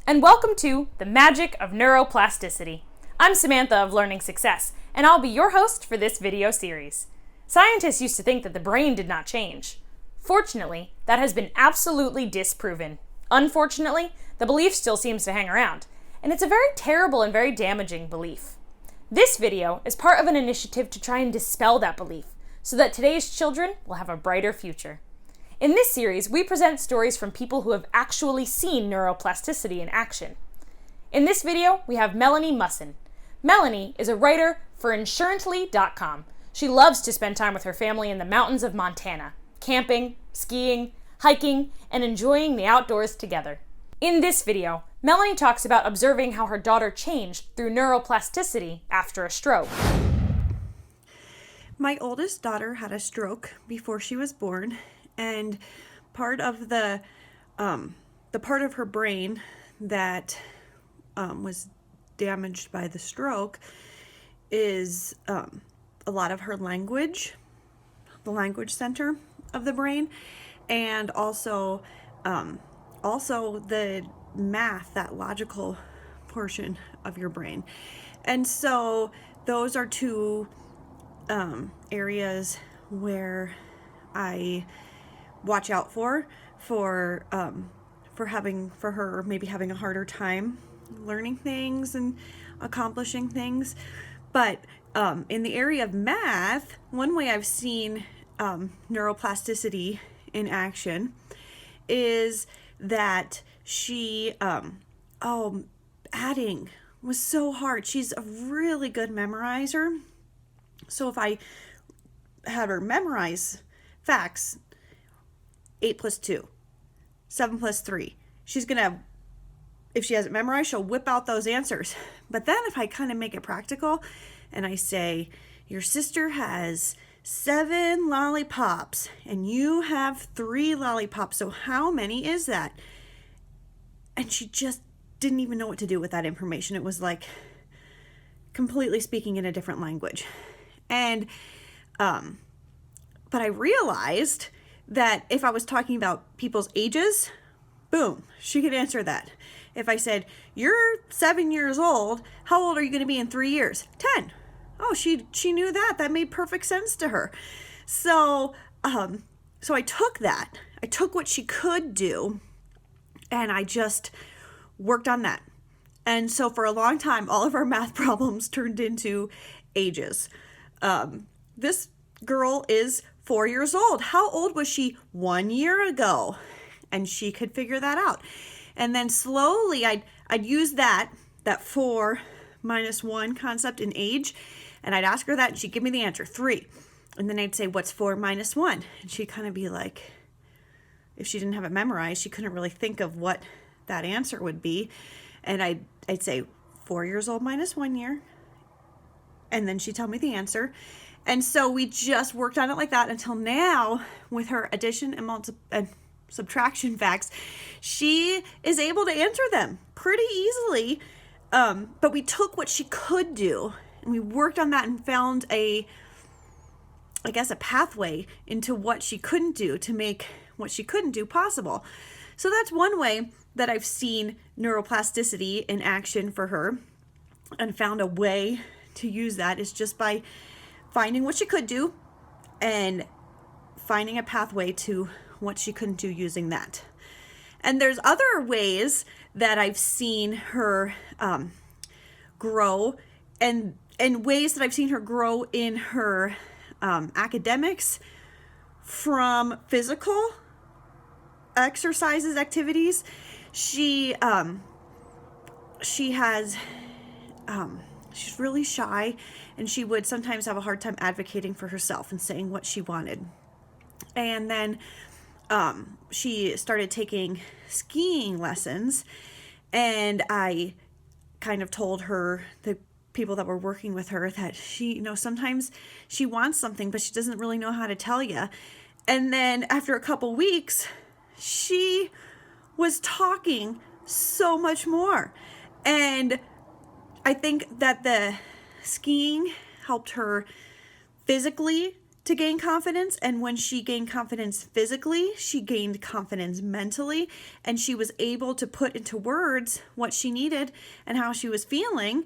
and welcome to The Magic of Neuroplasticity. I'm Samantha of Learning Success, and I'll be your host for this video series. Scientists used to think that the brain did not change. Fortunately, that has been absolutely disproven. Unfortunately, the belief still seems to hang around, and it's a very terrible and very damaging belief. This video is part of an initiative to try and dispel that belief, so that today's children will have a brighter future. In this series, we present stories from people who have actually seen neuroplasticity in action. In this video, we have Melanie Musson. Melanie is a writer for Insurantly.com. She loves to spend time with her family in the mountains of Montana, camping, skiing, hiking, and enjoying the outdoors together. In this video, Melanie talks about observing how her daughter changed through neuroplasticity after a stroke. My oldest daughter had a stroke before she was born, and part of the part of her brain that was damaged by the stroke is a lot of her language, the language center of the brain, and also the math, that logical portion of your brain. And so those are two areas where I watch out for her maybe having a harder time learning things and accomplishing things. But in the area of math, one way I've seen neuroplasticity in action is that she adding was so hard. She's a really good memorizer. So if I had her memorize facts, 8 plus 2, 7 plus 3. She's going to, if she has it memorized, she'll whip out those answers. But then if I kind of make it practical and I say, your sister has 7 lollipops and you have 3 lollipops, so how many is that? And she just didn't even know what to do with that information. It was like completely speaking in a different language. And, but I realized that if I was talking about people's ages, boom, she could answer that. If I said, you're 7 years old, how old are you going to be in 3 years? 10. Oh, she knew that. That made perfect sense to her. So I took that. I took what she could do, and I just worked on that. And so for a long time, all of our math problems turned into ages. This girl is 4 years old. How old was she 1 year ago? And she could figure that out. And then slowly I'd use that 4 minus 1 concept in age, and I'd ask her that, and she'd give me the answer, 3. And then I'd say, what's 4 minus 1? And she'd kind of be like, if she didn't have it memorized, she couldn't really think of what that answer would be. And I'd say 4 years old minus 1 year. And then she'd tell me the answer. And so we just worked on it like that until now, with her addition and subtraction facts, she is able to answer them pretty easily. But we took what she could do and we worked on that and found a pathway into what she couldn't do to make what she couldn't do possible. So that's one way that I've seen neuroplasticity in action for her and found a way to use that is just by finding what she could do and finding a pathway to what she couldn't do using that. And there's other ways that I've seen her grow and ways that I've seen her grow in her academics from physical exercises, activities. She's really shy, and she would sometimes have a hard time advocating for herself and saying what she wanted. And then she started taking skiing lessons, and I kind of told her, the people that were working with her, that she, sometimes she wants something, but she doesn't really know how to tell you. And then after a couple weeks, she was talking so much more. And I think that the skiing helped her physically to gain confidence. And when she gained confidence physically, she gained confidence mentally, and she was able to put into words what she needed and how she was feeling.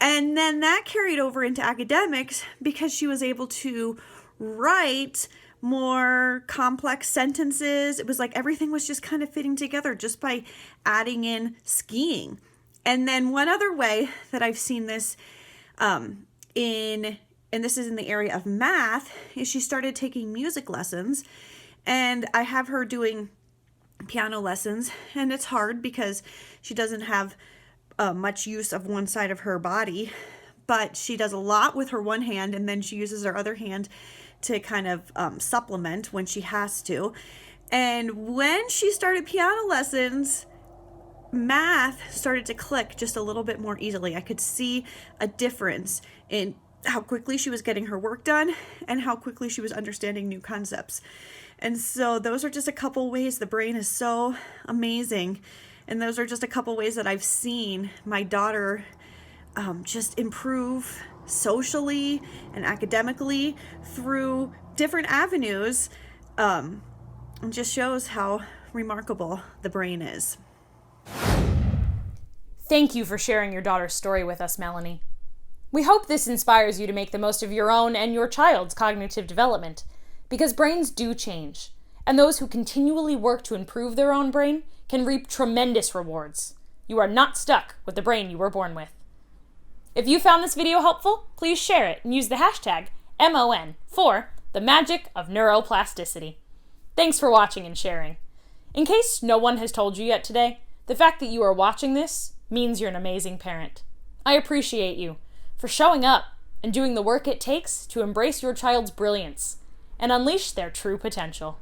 And then that carried over into academics because she was able to write more complex sentences. It was like everything was just kind of fitting together just by adding in skiing. And then one other way that I've seen this and this is in the area of math, is she started taking music lessons. And I have her doing piano lessons, and it's hard because she doesn't have much use of one side of her body, but she does a lot with her one hand, and then she uses her other hand to kind of supplement when she has to. And when she started piano lessons, math started to click just a little bit more easily. I could see a difference in how quickly she was getting her work done and how quickly she was understanding new concepts. And so those are just a couple ways the brain is so amazing. And those are just a couple ways that I've seen my daughter just improve socially and academically through different avenues. And just shows how remarkable the brain is. Thank you for sharing your daughter's story with us, Melanie. We hope this inspires you to make the most of your own and your child's cognitive development, because brains do change, and those who continually work to improve their own brain can reap tremendous rewards. You are not stuck with the brain you were born with. If you found this video helpful, please share it and use the hashtag MON for the magic of neuroplasticity. Thanks for watching and sharing. In case no one has told you yet today, the fact that you are watching this means you're an amazing parent. I appreciate you for showing up and doing the work it takes to embrace your child's brilliance and unleash their true potential.